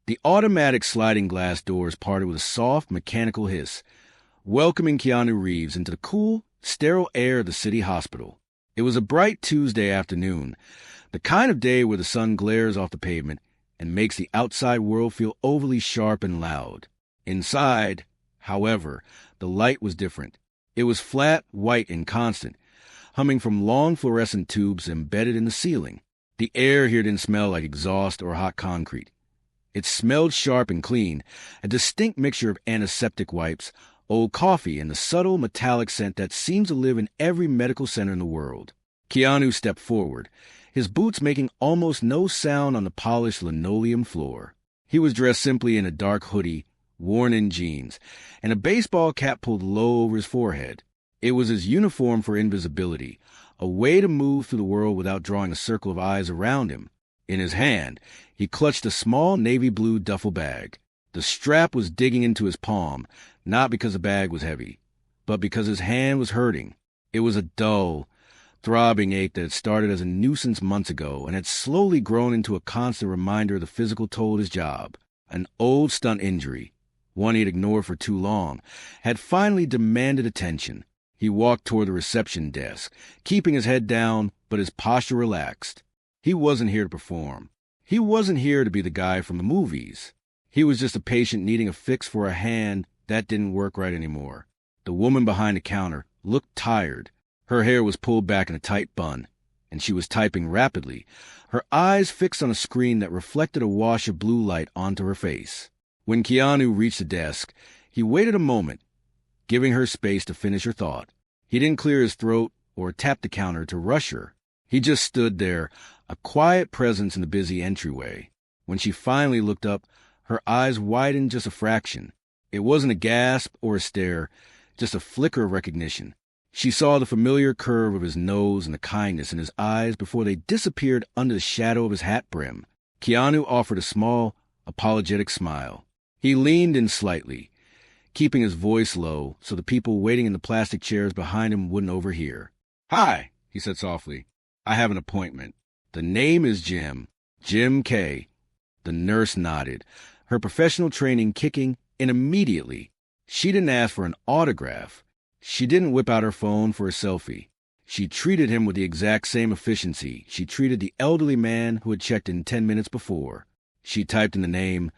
The automatic sliding glass doors parted with a soft, mechanical hiss, welcoming Keanu Reeves into the cool, sterile air of the city hospital. It was a bright Tuesday afternoon, the kind of day where the sun glares off the pavement and makes the outside world feel overly sharp and loud. Inside, however, the light was different. It was flat, white, and constant, humming from long fluorescent tubes embedded in the ceiling. The air here didn't smell like exhaust or hot concrete. It smelled sharp and clean, a distinct mixture of antiseptic wipes, old coffee, and the subtle metallic scent that seems to live in every medical center in the world. Keanu stepped forward, his boots making almost no sound on the polished linoleum floor. He was dressed simply in a dark hoodie, worn-in jeans, and a baseball cap pulled low over his forehead. It was his uniform for invisibility, a way to move through the world without drawing a circle of eyes around him. In his hand, he clutched a small navy blue duffel bag. The strap was digging into his palm, not because the bag was heavy, but because his hand was hurting. It was a dull, throbbing ache that had started as a nuisance months ago and had slowly grown into a constant reminder of the physical toll of his job. An old stunt injury, one he had ignored for too long, had finally demanded attention. He walked toward the reception desk, keeping his head down, but his posture relaxed. He wasn't here to perform. He wasn't here to be the guy from the movies. He was just a patient needing a fix for a hand that didn't work right anymore. The woman behind the counter looked tired. Her hair was pulled back in a tight bun, and she was typing rapidly, her eyes fixed on a screen that reflected a wash of blue light onto her face. When Keanu reached the desk, he waited a moment, giving her space to finish her thought. He didn't clear his throat or tap the counter to rush her. He just stood there, a quiet presence in the busy entryway. When she finally looked up, her eyes widened just a fraction. It wasn't a gasp or a stare, just a flicker of recognition. She saw the familiar curve of his nose and the kindness in his eyes before they disappeared under the shadow of his hat brim. Keanu offered a small, apologetic smile. He leaned in slightly, keeping his voice low so the people waiting in the plastic chairs behind him wouldn't overhear. "Hi," he said softly. "I have an appointment. The name is Jim. Jim K." The nurse nodded, her professional training kicking in immediately. She didn't ask for an autograph. She didn't whip out her phone for a selfie. She treated him with the exact same efficiency she treated the elderly man who had checked in 10 minutes before. She typed in the name,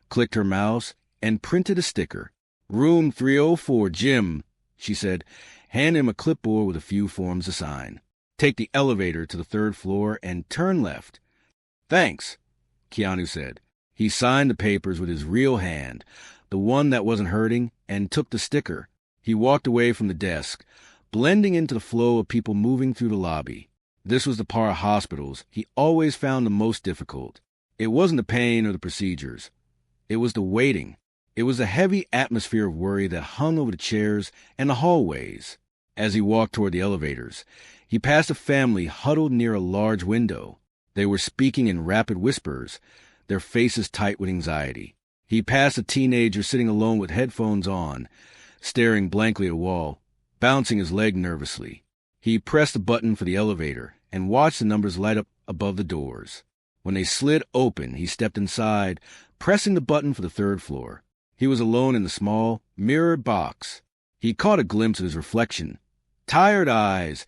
clicked her mouse, and printed a sticker. "Room 304, Jim," she said. "Hand him a clipboard with a few forms to sign. Take the elevator to the 3rd floor and turn left." "Thanks," Keanu said. He signed the papers with his real hand, the one that wasn't hurting, and took the sticker. He walked away from the desk, blending into the flow of people moving through the lobby. This was the part of hospitals he always found the most difficult. It wasn't the pain or the procedures. It was the waiting. It was the heavy atmosphere of worry that hung over the chairs and the hallways. As he walked toward the elevators, he passed a family huddled near a large window. They were speaking in rapid whispers, their faces tight with anxiety. He passed a teenager sitting alone with headphones on, staring blankly at a wall, bouncing his leg nervously. He pressed a button for the elevator and watched the numbers light up above the doors. When they slid open, he stepped inside, pressing the button for the 3rd floor. He was alone in the small, mirrored box. He caught a glimpse of his reflection. Tired eyes,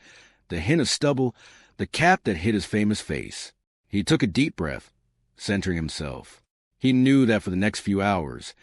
the hint of stubble, the cap that hid his famous face. He took a deep breath, centering himself. He knew that for the next few hours,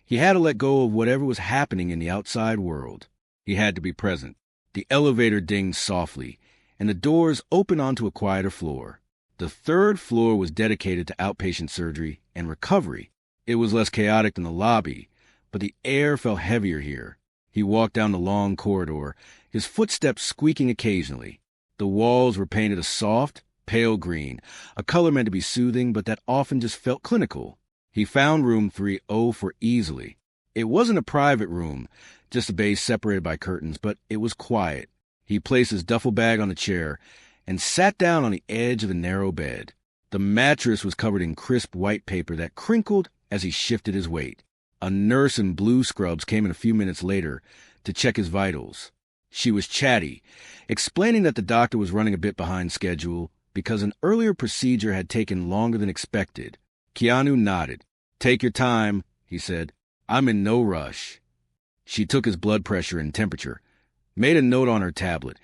he had to let go of whatever was happening in the outside world. He had to be present. The elevator dinged softly, and the doors opened onto a quieter floor. The 3rd floor was dedicated to outpatient surgery and recovery. It was less chaotic than the lobby, but the air felt heavier here. He walked down the long corridor, his footsteps squeaking occasionally. The walls were painted a soft, pale green, a color meant to be soothing, but that often just felt clinical. He found room 304 easily. It wasn't a private room, just a bay separated by curtains, but it was quiet. He placed his duffel bag on the chair and sat down on the edge of the narrow bed. The mattress was covered in crisp white paper that crinkled as he shifted his weight. A nurse in blue scrubs came in a few minutes later to check his vitals. She was chatty, explaining that the doctor was running a bit behind schedule because an earlier procedure had taken longer than expected. Keanu nodded. "Take your time," he said. "I'm in no rush." She took his blood pressure and temperature, made a note on her tablet,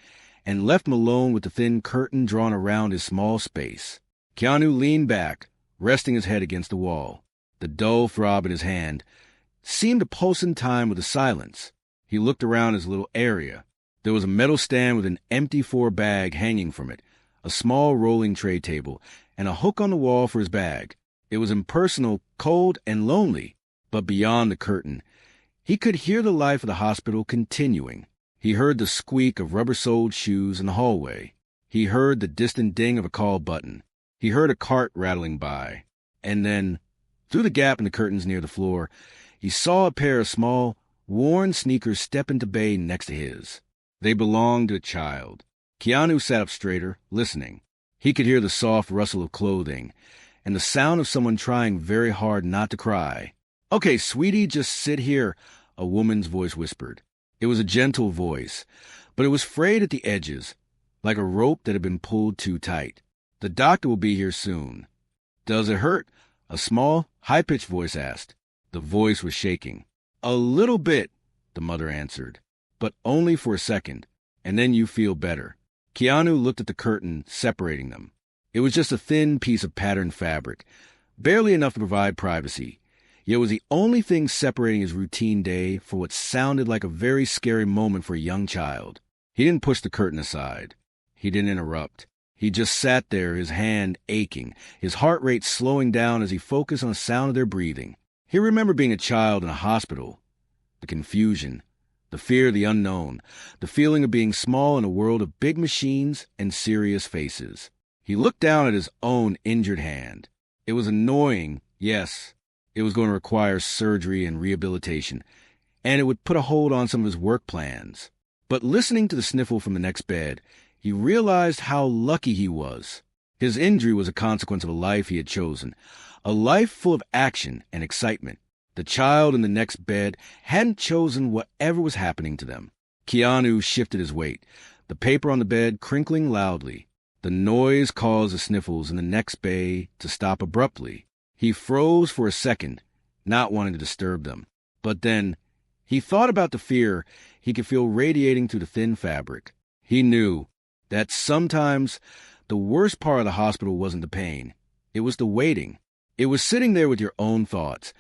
and left him alone with the thin curtain drawn around his small space. Keanu leaned back, resting his head against the wall. The dull throb in his hand seemed to pulse in time with the silence. He looked around his little area. There was a metal stand with an empty 4-bag hanging from it, a small rolling tray table, and a hook on the wall for his bag. It was impersonal, cold, and lonely, but beyond the curtain, he could hear the life of the hospital continuing. He heard the squeak of rubber-soled shoes in the hallway. He heard the distant ding of a call button. He heard a cart rattling by. And then, through the gap in the curtains near the floor, he saw a pair of small, worn sneakers step into bay next to his. They belonged to a child. Keanu sat up straighter, listening. He could hear the soft rustle of clothing and the sound of someone trying very hard not to cry. "Okay, sweetie, just sit here," a woman's voice whispered. It was a gentle voice, but it was frayed at the edges, like a rope that had been pulled too tight. "The doctor will be here soon." "Does it hurt?" a small, high-pitched voice asked. The voice was shaking. "A little bit," the mother answered, "but only for a second, and then you feel better." Keanu looked at the curtain separating them. It was just a thin piece of patterned fabric, barely enough to provide privacy. Yet it was the only thing separating his routine day for what sounded like a very scary moment for a young child. He didn't push the curtain aside. He didn't interrupt. He just sat there, his hand aching, his heart rate slowing down as he focused on the sound of their breathing. He remembered being a child in a hospital. The confusion, the fear of the unknown, the feeling of being small in a world of big machines and serious faces. He looked down at his own injured hand. It was annoying, yes. It was going to require surgery and rehabilitation, and it would put a hold on some of his work plans. But listening to the sniffle from the next bed, he realized how lucky he was. His injury was a consequence of a life he had chosen, a life full of action and excitement. The child in the next bed hadn't chosen whatever was happening to them. Keanu shifted his weight, the paper on the bed crinkling loudly. The noise caused the sniffles in the next bay to stop abruptly. He froze for a second, not wanting to disturb them. But then, he thought about the fear he could feel radiating through the thin fabric. He knew that sometimes the worst part of the hospital wasn't the pain. It was the waiting. It was sitting there with your own thoughts,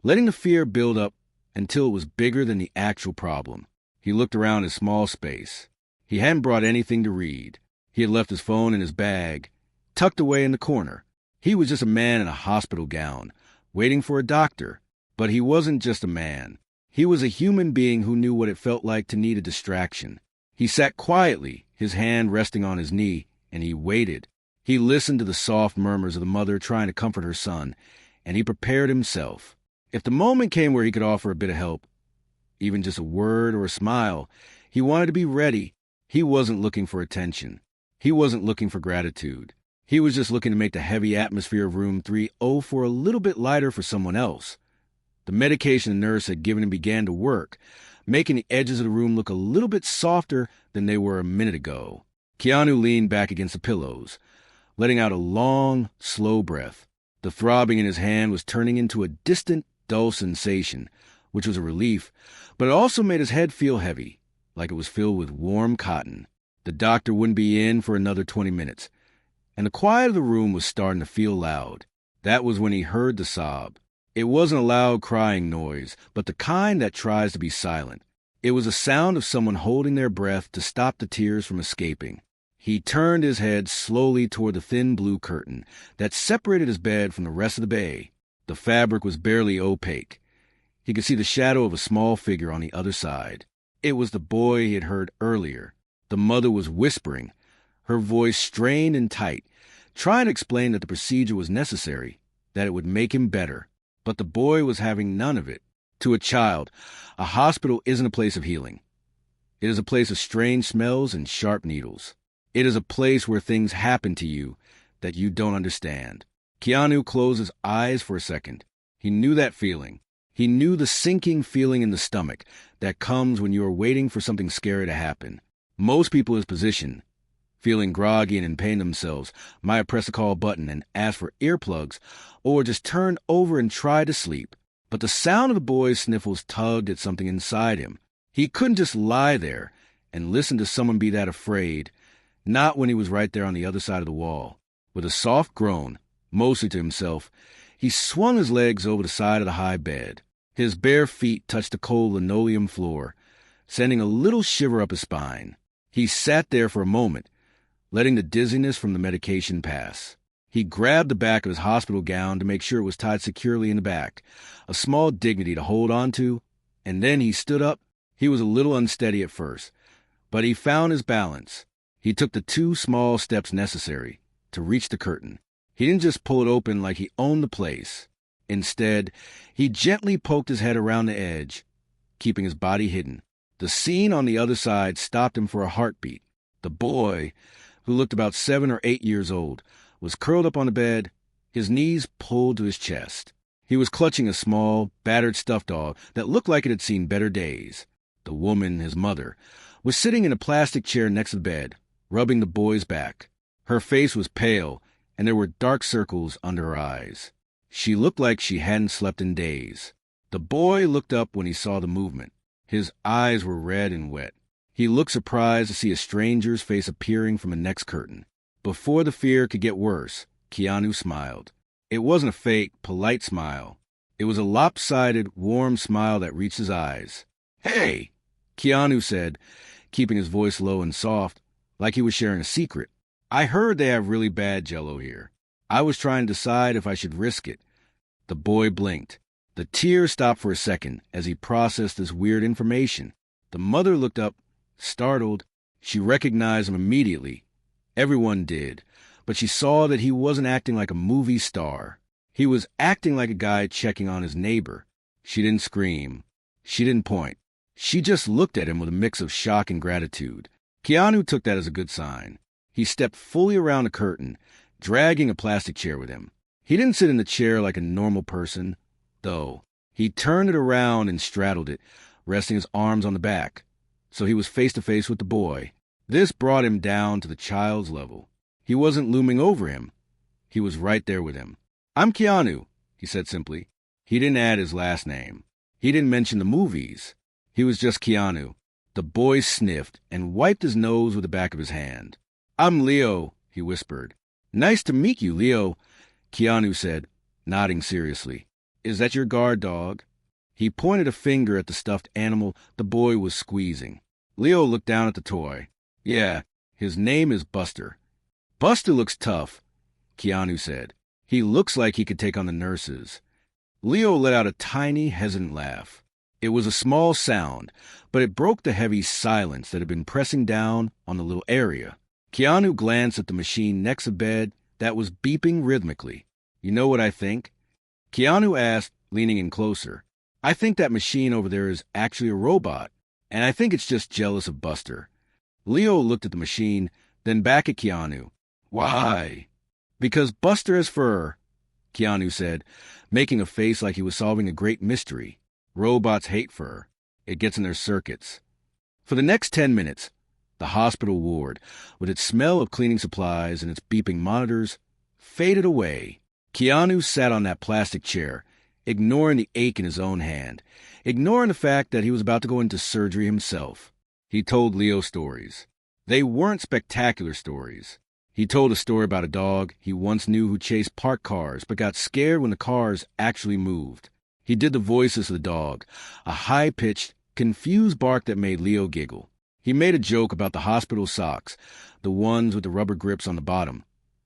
letting the fear build up until it was bigger than the actual problem. He looked around his small space. He hadn't brought anything to read. He had left his phone in his bag, tucked away in the corner. He was just a man in a hospital gown, waiting for a doctor. But he wasn't just a man. He was a human being who knew what it felt like to need a distraction. He sat quietly, his hand resting on his knee, and he waited. He listened to the soft murmurs of the mother trying to comfort her son, and he prepared himself. If the moment came where he could offer a bit of help, even just a word or a smile, he wanted to be ready. He wasn't looking for attention. He wasn't looking for gratitude. He was just looking to make the heavy atmosphere of room 304 a little bit lighter for someone else. The medication the nurse had given him began to work, making the edges of the room look a little bit softer than they were a minute ago. Keanu leaned back against the pillows, letting out a long, slow breath. The throbbing in his hand was turning into a distant, dull sensation, which was a relief, but it also made his head feel heavy, like it was filled with warm cotton. The doctor wouldn't be in for another 20 minutes, and the quiet of the room was starting to feel loud. That was when he heard the sob. It wasn't a loud crying noise, but the kind that tries to be silent. It was the sound of someone holding their breath to stop the tears from escaping. He turned his head slowly toward the thin blue curtain that separated his bed from the rest of the bay. The fabric was barely opaque. He could see the shadow of a small figure on the other side. It was the boy he had heard earlier. The mother was whispering, her voice strained and tight, trying to explain that the procedure was necessary, that it would make him better. But the boy was having none of it. To a child, a hospital isn't a place of healing. It is a place of strange smells and sharp needles. It is a place where things happen to you that you don't understand. Keanu closed his eyes for a second. He knew that feeling. He knew the sinking feeling in the stomach that comes when you are waiting for something scary to happen. Most people in his position Feeling groggy and in pain themselves, might press a call button and ask for earplugs, or just turn over and try to sleep. But the sound of the boy's sniffles tugged at something inside him. He couldn't just lie there and listen to someone be that afraid, not when he was right there on the other side of the wall. With a soft groan, mostly to himself, he swung his legs over the side of the high bed. His bare feet touched the cold linoleum floor, sending a little shiver up his spine. He sat there for a moment, letting the dizziness from the medication pass. He grabbed the back of his hospital gown to make sure it was tied securely in the back, a small dignity to hold on to, and then he stood up. He was a little unsteady at first, but he found his balance. He took the 2 small steps necessary to reach the curtain. He didn't just pull it open like he owned the place. Instead, he gently poked his head around the edge, keeping his body hidden. The scene on the other side stopped him for a heartbeat. The boy, who looked about 7 or 8 years old, was curled up on the bed, his knees pulled to his chest. He was clutching a small, battered stuffed dog that looked like it had seen better days. The woman, his mother, was sitting in a plastic chair next to the bed, rubbing the boy's back. Her face was pale, and there were dark circles under her eyes. She looked like she hadn't slept in days. The boy looked up when he saw the movement. His eyes were red and wet. He looked surprised to see a stranger's face appearing from the next curtain. Before the fear could get worse, Keanu smiled. It wasn't a fake, polite smile. It was a lopsided, warm smile that reached his eyes. "Hey!" Keanu said, keeping his voice low and soft, like he was sharing a secret. "I heard they have really bad Jell-O here. I was trying to decide if I should risk it." The boy blinked. The tears stopped for a second as he processed this weird information. The mother looked up, startled. She recognized him immediately. Everyone did, but she saw that he wasn't acting like a movie star. He was acting like a guy checking on his neighbor. She didn't scream. She didn't point. She just looked at him with a mix of shock and gratitude. Keanu took that as a good sign. He stepped fully around the curtain, dragging a plastic chair with him. He didn't sit in the chair like a normal person, though. He turned it around and straddled it, resting his arms on the back, so he was face to face with the boy. This brought him down to the child's level. He wasn't looming over him. He was right there with him. "I'm Keanu," he said simply. He didn't add his last name. He didn't mention the movies. He was just Keanu. The boy sniffed and wiped his nose with the back of his hand. "I'm Leo," he whispered. "Nice to meet you, Leo," Keanu said, nodding seriously. "Is that your guard dog?" He pointed a finger at the stuffed animal the boy was squeezing. Leo looked down at the toy. "Yeah, his name is Buster." "Buster looks tough," Keanu said. "He looks like he could take on the nurses." Leo let out a tiny, hesitant laugh. It was a small sound, but it broke the heavy silence that had been pressing down on the little area. Keanu glanced at the machine next to the bed that was beeping rhythmically. "You know what I think?" Keanu asked, leaning in closer. "I think that machine over there is actually a robot, and I think it's just jealous of Buster." Leo looked at the machine, then back at Keanu. "Why?" "Because Buster has fur," Keanu said, making a face like he was solving a great mystery. "Robots hate fur. It gets in their circuits." For the next 10 minutes, the hospital ward, with its smell of cleaning supplies and its beeping monitors, faded away. Keanu sat on that plastic chair, ignoring the ache in his own hand, ignoring the fact that he was about to go into surgery himself. He told Leo stories. They weren't spectacular stories. He told a story about a dog he once knew who chased parked cars but got scared when the cars actually moved. He did the voices of the dog, a high-pitched, confused bark that made Leo giggle. He made a joke about the hospital socks, the ones with the rubber grips on the bottom,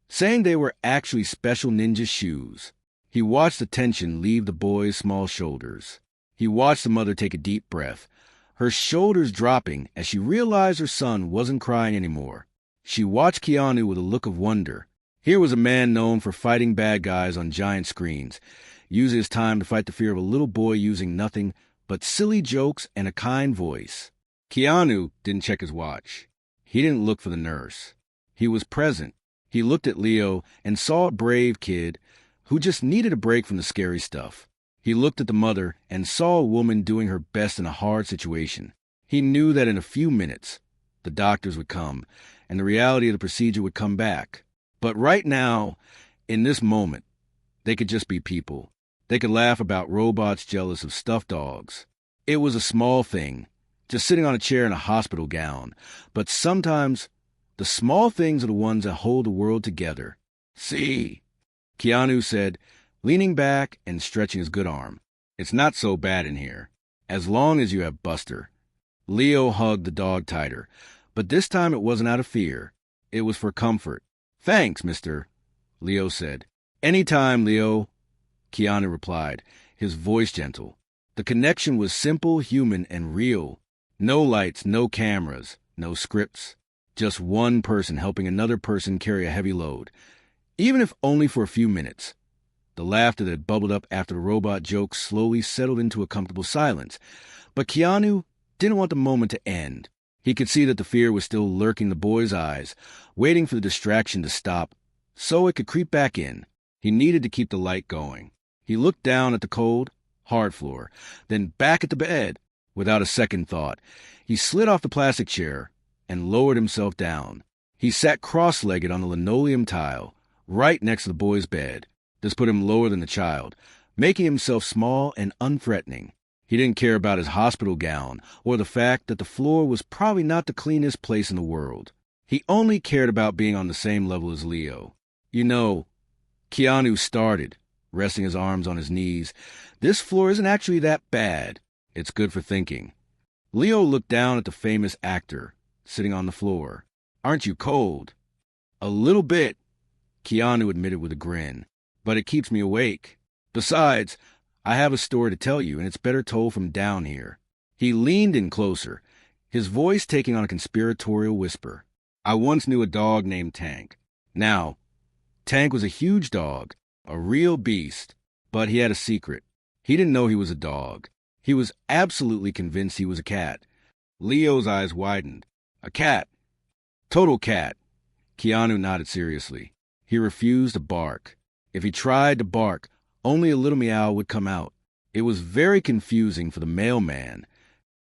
saying they were actually special ninja shoes. He watched the tension leave the boy's small shoulders. He watched the mother take a deep breath, her shoulders dropping as she realized her son wasn't crying anymore. She watched Keanu with a look of wonder. Here was a man known for fighting bad guys on giant screens, using his time to fight the fear of a little boy using nothing but silly jokes and a kind voice. Keanu didn't check his watch. He didn't look for the nurse. He was present. He looked at Leo and saw a brave kid who just needed a break from the scary stuff. He looked at the mother and saw a woman doing her best in a hard situation. He knew that in a few minutes, the doctors would come, and the reality of the procedure would come back. But right now, in this moment, they could just be people. They could laugh about robots jealous of stuffed dogs. It was a small thing, just sitting on a chair in a hospital gown. But sometimes, the small things are the ones that hold the world together. See, Keanu said, leaning back and stretching his good arm. It's not so bad in here, as long as you have Buster. Leo hugged the dog tighter, but this time it wasn't out of fear. It was for comfort. Thanks, mister, Leo said. Anytime, Leo, Keanu replied, his voice gentle. The connection was simple, human, and real. No lights, no cameras, no scripts. Just one person helping another person carry a heavy load, even if only for a few minutes. The laughter that had bubbled up after the robot joke slowly settled into a comfortable silence. But Keanu didn't want the moment to end. He could see that the fear was still lurking in the boy's eyes, waiting for the distraction to stop so it could creep back in. He needed to keep the light going. He looked down at the cold, hard floor, then back at the bed. Without a second thought, he slid off the plastic chair and lowered himself down. He sat cross-legged on the linoleum tile, right next to the boy's bed. This put him lower than the child, making himself small and unthreatening. He didn't care about his hospital gown or the fact that the floor was probably not the cleanest place in the world. He only cared about being on the same level as Leo. You know, Keanu started, resting his arms on his knees. This floor isn't actually that bad. It's good for thinking. Leo looked down at the famous actor, sitting on the floor. Aren't you cold? A little bit, Keanu admitted with a grin. But it keeps me awake. Besides, I have a story to tell you, and it's better told from down here. He leaned in closer, his voice taking on a conspiratorial whisper. I once knew a dog named Tank. Now, Tank was a huge dog, a real beast, but he had a secret. He didn't know he was a dog. He was absolutely convinced he was a cat. Leo's eyes widened. A cat. Total cat. Keanu nodded seriously. He refused to bark. If he tried to bark, only a little meow would come out. It was very confusing for the mailman.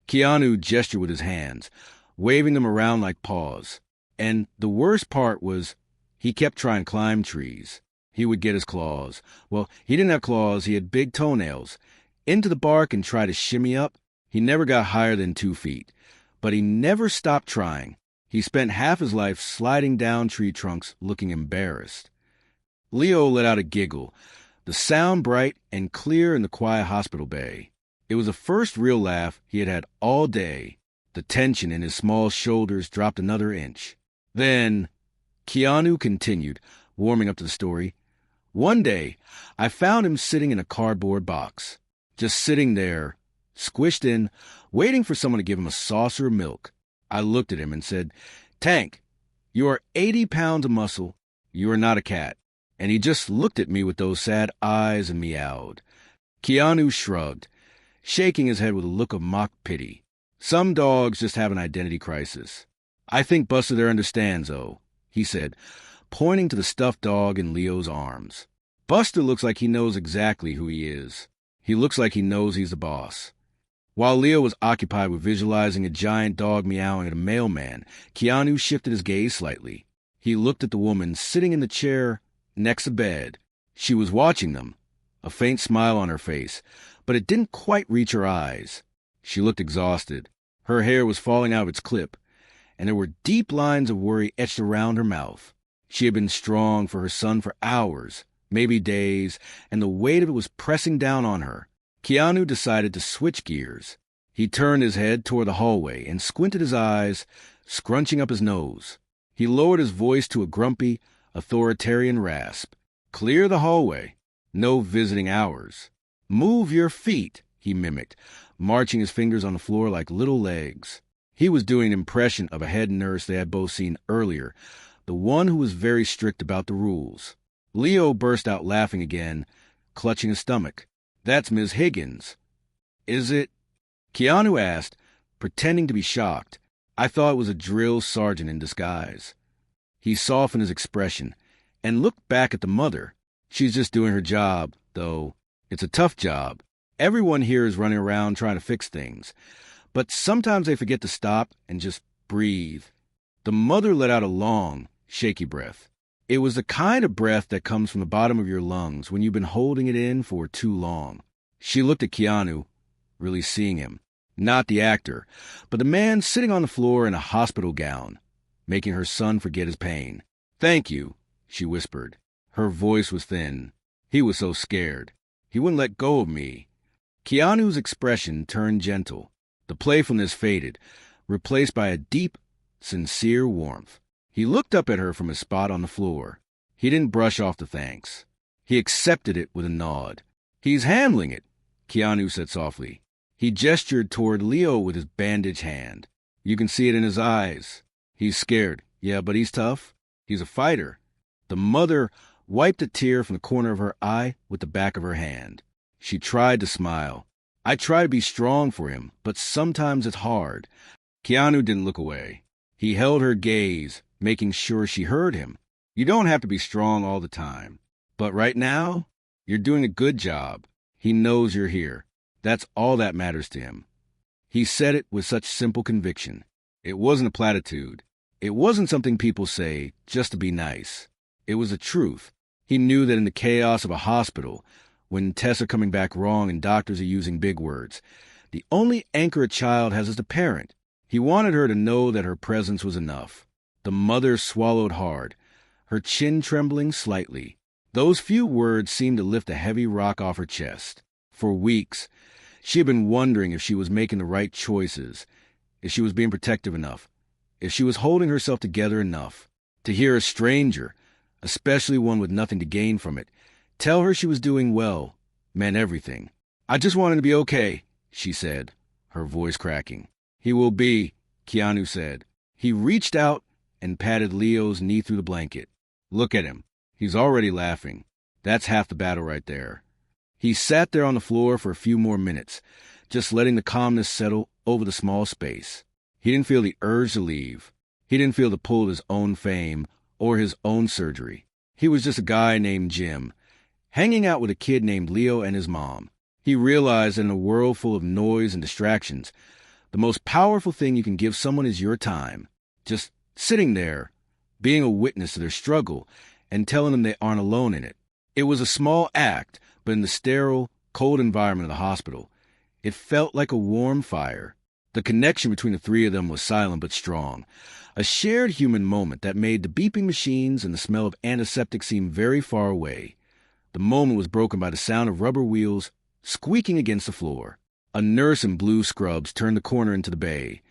Keanu gestured with his hands, waving them around like paws. And the worst part was, he kept trying to climb trees. He would get his claws. Well, he didn't have claws, he had big toenails. Into the bark and try to shimmy up. He never got higher than 2 feet. But he never stopped trying. He spent half his life sliding down tree trunks looking embarrassed. Leo let out a giggle, the sound bright and clear in the quiet hospital bay. It was the first real laugh he had had all day. The tension in his small shoulders dropped another inch. Then, Keanu continued, warming up to the story. One day, I found him sitting in a cardboard box, just sitting there, squished in, waiting for someone to give him a saucer of milk. I looked at him and said, Tank, you are 80 pounds of muscle. You are not a cat. And he just looked at me with those sad eyes and meowed. Keanu shrugged, shaking his head with a look of mock pity. Some dogs just have an identity crisis. I think Buster there understands, though, he said, pointing to the stuffed dog in Leo's arms. Buster looks like he knows exactly who he is. He looks like he knows he's the boss. While Leo was occupied with visualizing a giant dog meowing at a mailman, Keanu shifted his gaze slightly. He looked at the woman sitting in the chair next to bed. She was watching them, a faint smile on her face, but it didn't quite reach her eyes. She looked exhausted. Her hair was falling out of its clip, and there were deep lines of worry etched around her mouth. She had been strong for her son for hours, maybe days, and the weight of it was pressing down on her. Keanu decided to switch gears. He turned his head toward the hallway and squinted his eyes, scrunching up his nose. He lowered his voice to a grumpy, authoritarian rasp. Clear the hallway. No visiting hours. Move your feet, he mimicked, marching his fingers on the floor like little legs. He was doing an impression of a head nurse they had both seen earlier, the one who was very strict about the rules. Leo burst out laughing again, clutching his stomach. That's Miss Higgins. Is it? Keanu asked, pretending to be shocked. I thought it was a drill sergeant in disguise. He softened his expression and looked back at the mother. She's just doing her job, though. It's a tough job. Everyone here is running around trying to fix things. But sometimes they forget to stop and just breathe. The mother let out a long, shaky breath. It was the kind of breath that comes from the bottom of your lungs when you've been holding it in for too long. She looked at Keanu, really seeing him. Not the actor, but the man sitting on the floor in a hospital gown, making her son forget his pain. "Thank you," she whispered. Her voice was thin. He was so scared. He wouldn't let go of me. Keanu's expression turned gentle. The playfulness faded, replaced by a deep, sincere warmth. He looked up at her from his spot on the floor. He didn't brush off the thanks. He accepted it with a nod. "He's handling it," Keanu said softly. He gestured toward Leo with his bandaged hand. "You can see it in his eyes. He's scared. Yeah, but he's tough. He's a fighter." The mother wiped a tear from the corner of her eye with the back of her hand. She tried to smile. "I try to be strong for him, but sometimes it's hard." Keanu didn't look away. He held her gaze, making sure she heard him. "You don't have to be strong all the time. But right now, you're doing a good job. He knows you're here. That's all that matters to him." He said it with such simple conviction. It wasn't a platitude. It wasn't something people say just to be nice. It was the truth. He knew that in the chaos of a hospital, when tests are coming back wrong and doctors are using big words, the only anchor a child has is the parent. He wanted her to know that her presence was enough. The mother swallowed hard, her chin trembling slightly. Those few words seemed to lift a heavy rock off her chest. For weeks, she had been wondering if she was making the right choices, if she was being protective enough, if she was holding herself together enough. To hear a stranger, especially one with nothing to gain from it, tell her she was doing well meant everything. "I just want him to be okay," she said, her voice cracking. "He will be," Keanu said. He reached out and patted Leo's knee through the blanket. "Look at him. He's already laughing. That's half the battle right there." He sat there on the floor for a few more minutes, just letting the calmness settle over the small space. He didn't feel the urge to leave. He didn't feel the pull of his own fame or his own surgery. He was just a guy named Jim, hanging out with a kid named Leo and his mom. He realized that in a world full of noise and distractions, the most powerful thing you can give someone is your time. Just sitting there, being a witness to their struggle, and telling them they aren't alone in it. It was a small act, but in the sterile, cold environment of the hospital, it felt like a warm fire. The connection between the three of them was silent but strong, a shared human moment that made the beeping machines and the smell of antiseptic seem very far away. The moment was broken by the sound of rubber wheels squeaking against the floor. A nurse in blue scrubs turned the corner into the bay,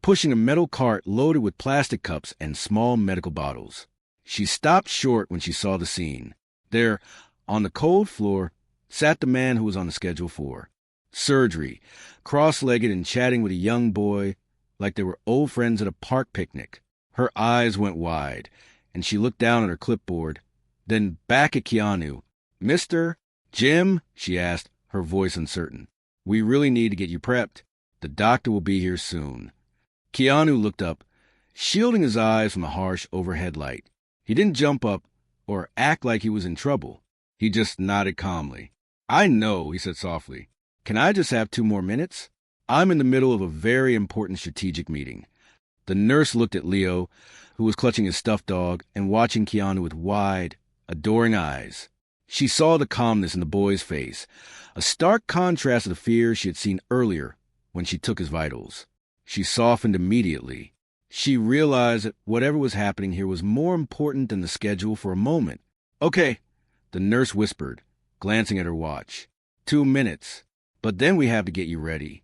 pushing a metal cart loaded with plastic cups and small medical bottles. She stopped short when she saw the scene. There, on the cold floor, sat the man who was on the schedule for surgery, cross-legged and chatting with a young boy like they were old friends at a park picnic. Her eyes went wide, and she looked down at her clipboard, then back at Keanu. "Mr. Jim?" she asked, her voice uncertain. "We really need to get you prepped. The doctor will be here soon." Keanu looked up, shielding his eyes from the harsh overhead light. He didn't jump up or act like he was in trouble. He just nodded calmly. "I know," he said softly. "Can I just have 2 more minutes? I'm in the middle of a very important strategic meeting." The nurse looked at Leo, who was clutching his stuffed dog and watching Keanu with wide, adoring eyes. She saw the calmness in the boy's face, a stark contrast to the fear she had seen earlier when she took his vitals. She softened immediately. She realized that whatever was happening here was more important than the schedule for a moment. "Okay," the nurse whispered, glancing at her watch. 2 minutes. But then we have to get you ready."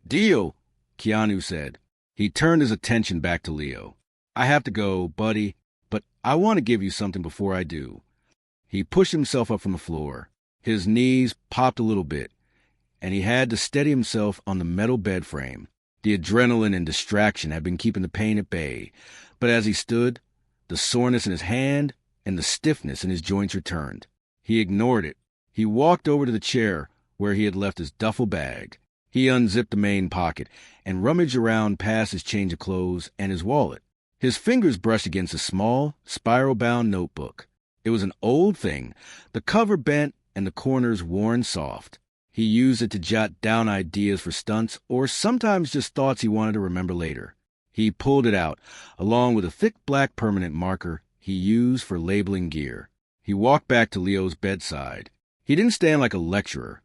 "Deal," Keanu said. He turned his attention back to Leo. "I have to go, buddy, but I want to give you something before I do." He pushed himself up from the floor. His knees popped a little bit, and he had to steady himself on the metal bed frame. The adrenaline and distraction had been keeping the pain at bay, but as he stood, the soreness in his hand and the stiffness in his joints returned. He ignored it. He walked over to the chair where he had left his duffel bag. He unzipped the main pocket and rummaged around past his change of clothes and his wallet. His fingers brushed against a small, spiral-bound notebook. It was an old thing, the cover bent and the corners worn soft. He used it to jot down ideas for stunts or sometimes just thoughts he wanted to remember later. He pulled it out, along with a thick black permanent marker he used for labeling gear. He walked back to Leo's bedside. He didn't stand like a lecturer.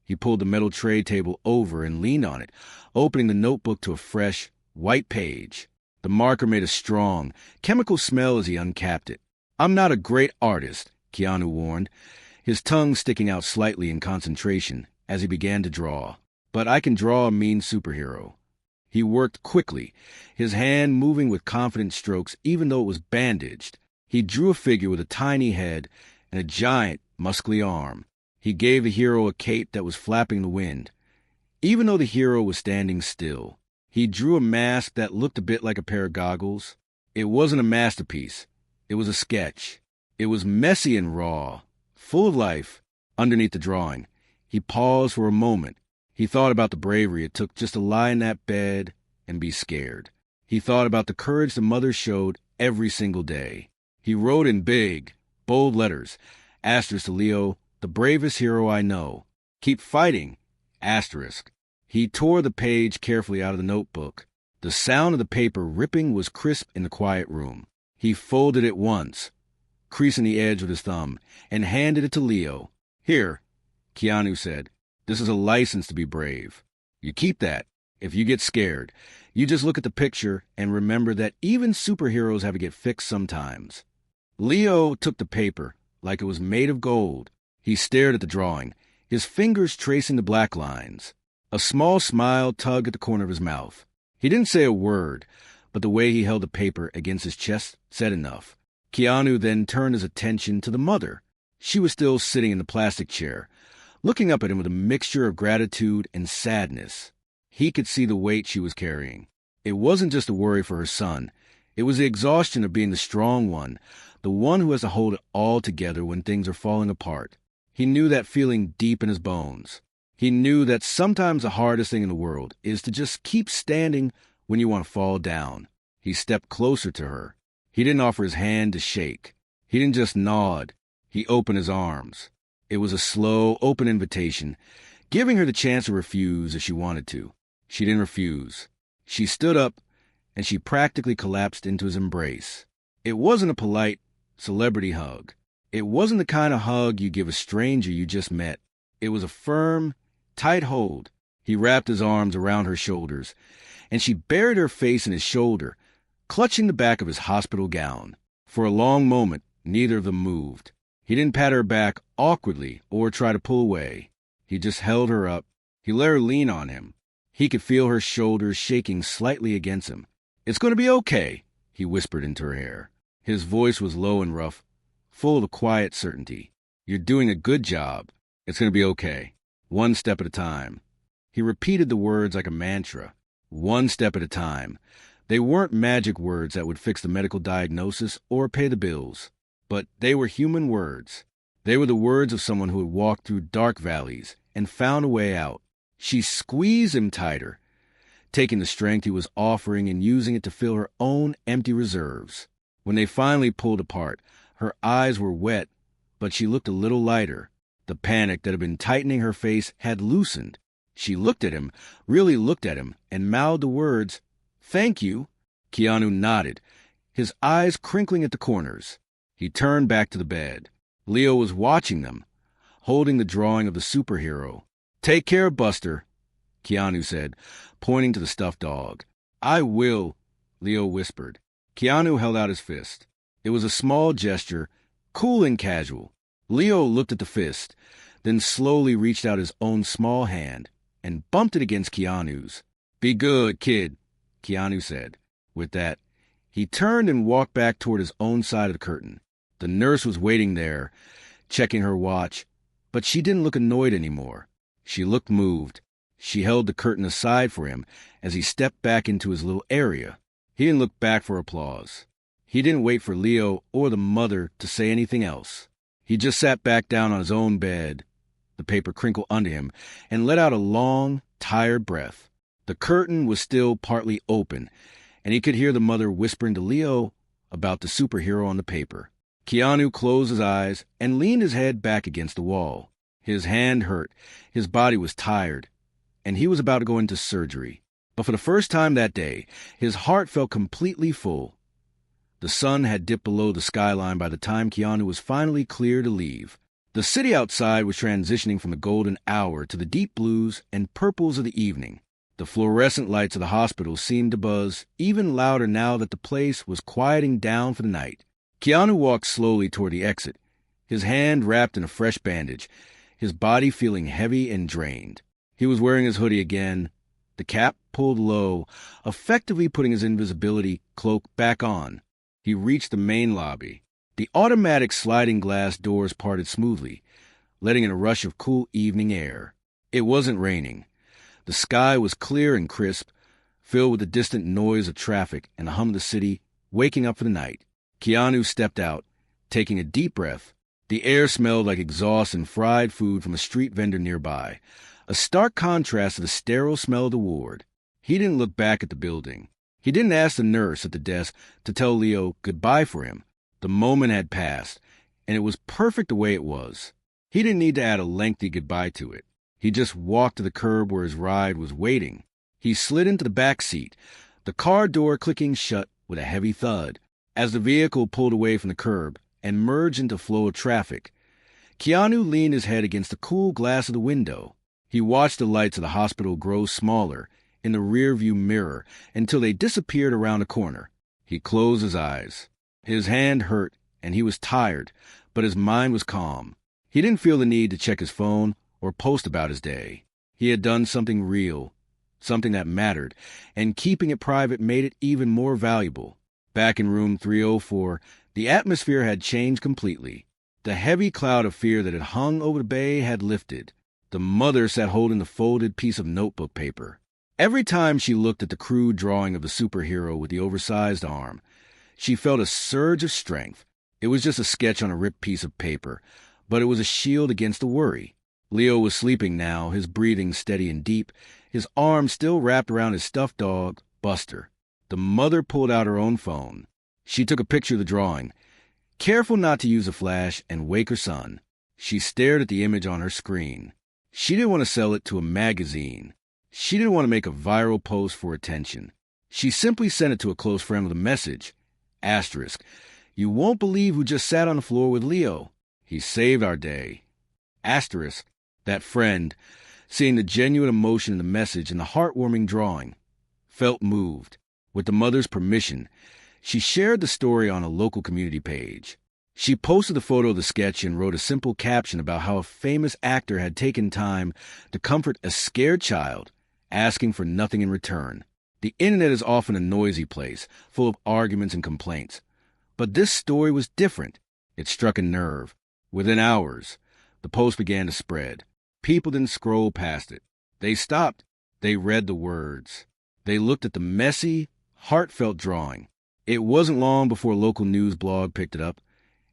He pulled the metal tray table over and leaned on it, opening the notebook to a fresh, white page. The marker made a strong, chemical smell as he uncapped it. "I'm not a great artist," Keanu warned, his tongue sticking out slightly in concentration as he began to draw. "But I can draw a mean superhero." He worked quickly, his hand moving with confident strokes even though it was bandaged. He drew a figure with a tiny head and a giant, muscly arm. He gave the hero a cape that was flapping in the wind, even though the hero was standing still. He drew a mask that looked a bit like a pair of goggles. It wasn't a masterpiece. It was a sketch. It was messy and raw, full of life. Underneath the drawing, he paused for a moment. He thought about the bravery it took just to lie in that bed and be scared. He thought about the courage the mother showed every single day. He wrote in big, bold letters, asterisk to Leo, "The bravest hero I know. Keep fighting, asterisk." He tore the page carefully out of the notebook. The sound of the paper ripping was crisp in the quiet room. He folded it once, creasing the edge with his thumb, and handed it to Leo. "Here," Keanu said. "This is a license to be brave. You keep that. If you get scared, you just look at the picture and remember that even superheroes have to get fixed sometimes." Leo took the paper like it was made of gold. He stared at the drawing, his fingers tracing the black lines. A small smile tugged at the corner of his mouth. He didn't say a word, but the way he held the paper against his chest said enough. Keanu then turned his attention to the mother. She was still sitting in the plastic chair, looking up at him with a mixture of gratitude and sadness. He could see the weight she was carrying. It wasn't just a worry for her son. It was the exhaustion of being the strong one, the one who has to hold it all together when things are falling apart. He knew that feeling deep in his bones. He knew that sometimes the hardest thing in the world is to just keep standing when you want to fall down. He stepped closer to her. He didn't offer his hand to shake. He didn't just nod. He opened his arms. It was a slow, open invitation, giving her the chance to refuse if she wanted to. She didn't refuse. She stood up, and she practically collapsed into his embrace. It wasn't a polite celebrity hug. It wasn't the kind of hug you give a stranger you just met. It was a firm, tight hold. He wrapped his arms around her shoulders, and she buried her face in his shoulder, clutching the back of his hospital gown. For a long moment, neither of them moved. He didn't pat her back awkwardly or try to pull away. He just held her up. He let her lean on him. He could feel her shoulders shaking slightly against him. "It's going to be okay," he whispered into her hair. His voice was low and rough, full of quiet certainty. "You're doing a good job. It's going to be okay. One step at a time." He repeated the words like a mantra. One step at a time. They weren't magic words that would fix the medical diagnosis or pay the bills. But they were human words. They were the words of someone who had walked through dark valleys and found a way out. She squeezed him tighter, taking the strength he was offering and using it to fill her own empty reserves. When they finally pulled apart, her eyes were wet, but she looked a little lighter. The panic that had been tightening her face had loosened. She looked at him, really looked at him, and mouthed the words, "Thank you." Keanu nodded, his eyes crinkling at the corners. He turned back to the bed. Leo was watching them, holding the drawing of the superhero. "Take care of Buster," Keanu said, pointing to the stuffed dog. "I will," Leo whispered. Keanu held out his fist. It was a small gesture, cool and casual. Leo looked at the fist, then slowly reached out his own small hand and bumped it against Keanu's. "Be good, kid," Keanu said. With that, he turned and walked back toward his own side of the curtain. The nurse was waiting there, checking her watch, but she didn't look annoyed anymore. She looked moved. She held the curtain aside for him as he stepped back into his little area. He didn't look back for applause. He didn't wait for Leo or the mother to say anything else. He just sat back down on his own bed, the paper crinkled under him, and let out a long, tired breath. The curtain was still partly open, and he could hear the mother whispering to Leo about the superhero on the paper. Keanu closed his eyes and leaned his head back against the wall. His hand hurt, his body was tired, and he was about to go into surgery. But for the first time that day, his heart felt completely full. The sun had dipped below the skyline by the time Keanu was finally clear to leave. The city outside was transitioning from the golden hour to the deep blues and purples of the evening. The fluorescent lights of the hospital seemed to buzz even louder now that the place was quieting down for the night. Keanu walked slowly toward the exit, his hand wrapped in a fresh bandage, his body feeling heavy and drained. He was wearing his hoodie again, the cap pulled low, effectively putting his invisibility cloak back on. He reached the main lobby. The automatic sliding glass doors parted smoothly, letting in a rush of cool evening air. It wasn't raining. The sky was clear and crisp, filled with the distant noise of traffic and the hum of the city waking up for the night. Keanu stepped out, taking a deep breath. The air smelled like exhaust and fried food from a street vendor nearby, a stark contrast to the sterile smell of the ward. He didn't look back at the building. He didn't ask the nurse at the desk to tell Leo goodbye for him. The moment had passed, and it was perfect the way it was. He didn't need to add a lengthy goodbye to it. He just walked to the curb where his ride was waiting. He slid into the back seat, the car door clicking shut with a heavy thud. As the vehicle pulled away from the curb and merged into a flow of traffic, Keanu leaned his head against the cool glass of the window. He watched the lights of the hospital grow smaller in the rearview mirror until they disappeared around a corner. He closed his eyes. His hand hurt, and he was tired, but his mind was calm. He didn't feel the need to check his phone or post about his day. He had done something real, something that mattered, and keeping it private made it even more valuable. Back in room 304, the atmosphere had changed completely. The heavy cloud of fear that had hung over the bay had lifted. The mother sat holding the folded piece of notebook paper. Every time she looked at the crude drawing of the superhero with the oversized arm, she felt a surge of strength. It was just a sketch on a ripped piece of paper, but it was a shield against the worry. Leo was sleeping now, his breathing steady and deep, his arm still wrapped around his stuffed dog, Buster. The mother pulled out her own phone. She took a picture of the drawing, careful not to use a flash and wake her son. She stared at the image on her screen. She didn't want to sell it to a magazine. She didn't want to make a viral post for attention. She simply sent it to a close friend with a message. Asterisk. You won't believe who just sat on the floor with Leo. He saved our day. Asterisk. That friend, seeing the genuine emotion in the message and the heartwarming drawing, felt moved. With the mother's permission, she shared the story on a local community page. She posted the photo of the sketch and wrote a simple caption about how a famous actor had taken time to comfort a scared child, asking for nothing in return. The internet is often a noisy place, full of arguments and complaints. But this story was different. It struck a nerve. Within hours, the post began to spread. People didn't scroll past it. They stopped. They read the words. They looked at the messy, heartfelt drawing. It wasn't long before a local news blog picked it up,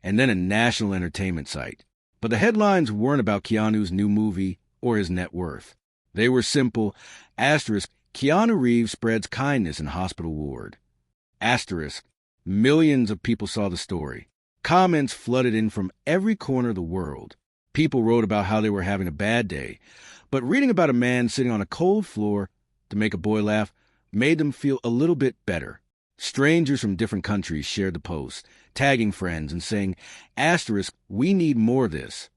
and then a national entertainment site. But the headlines weren't about Keanu's new movie or his net worth. They were simple, asterisk, Keanu Reeves spreads kindness in hospital ward. Asterisk, millions of people saw the story. Comments flooded in from every corner of the world. People wrote about how they were having a bad day, but reading about a man sitting on a cold floor to make a boy laugh made them feel a little bit better. Strangers from different countries shared the post, tagging friends and saying, asterisk, we need more of this.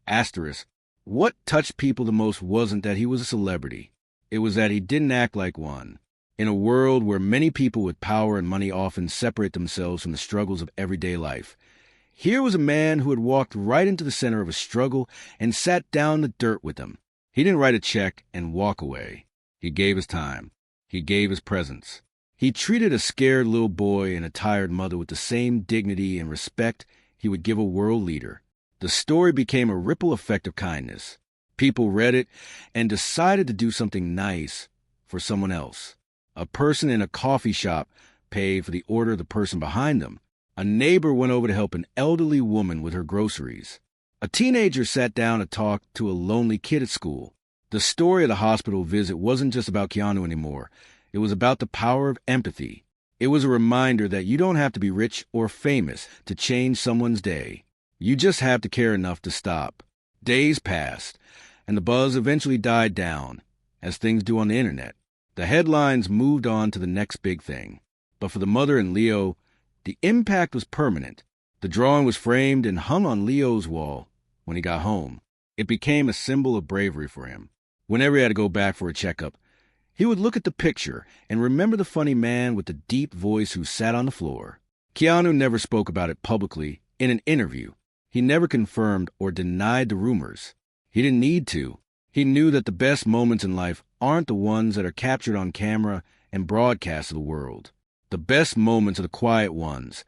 Asterisk, what touched people the most wasn't that he was a celebrity. It was that he didn't act like one. In a world where many people with power and money often separate themselves from the struggles of everyday life, here was a man who had walked right into the center of a struggle and sat down in the dirt with them. He didn't write a check and walk away. He gave his time. He gave his presence. He treated a scared little boy and a tired mother with the same dignity and respect he would give a world leader. The story became a ripple effect of kindness. People read it and decided to do something nice for someone else. A person in a coffee shop paid for the order of the person behind them. A neighbor went over to help an elderly woman with her groceries. A teenager sat down to talk to a lonely kid at school. The story of the hospital visit wasn't just about Keanu anymore. It was about the power of empathy. It was a reminder that you don't have to be rich or famous to change someone's day. You just have to care enough to stop. Days passed, and the buzz eventually died down, as things do on the internet. The headlines moved on to the next big thing. But for the mother and Leo, the impact was permanent. The drawing was framed and hung on Leo's wall when he got home. It became a symbol of bravery for him. Whenever he had to go back for a checkup, he would look at the picture and remember the funny man with the deep voice who sat on the floor. Keanu never spoke about it publicly in an interview. He never confirmed or denied the rumors. He didn't need to. He knew that the best moments in life aren't the ones that are captured on camera and broadcast to the world. The best moments are the quiet ones,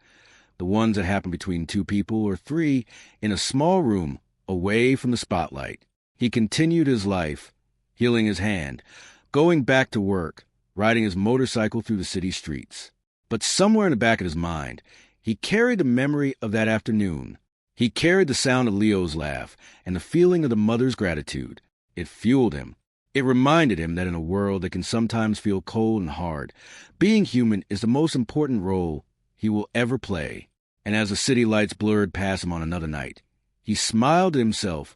the ones that happen between two people or three in a small room away from the spotlight. He continued his life, healing his hand, going back to work, riding his motorcycle through the city streets. But somewhere in the back of his mind, he carried the memory of that afternoon. He carried the sound of Leo's laugh and the feeling of the mother's gratitude. It fueled him. It reminded him that in a world that can sometimes feel cold and hard, being human is the most important role he will ever play. And as the city lights blurred past him on another night, he smiled at himself,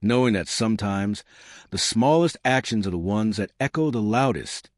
knowing that sometimes the smallest actions are the ones that echo the loudest.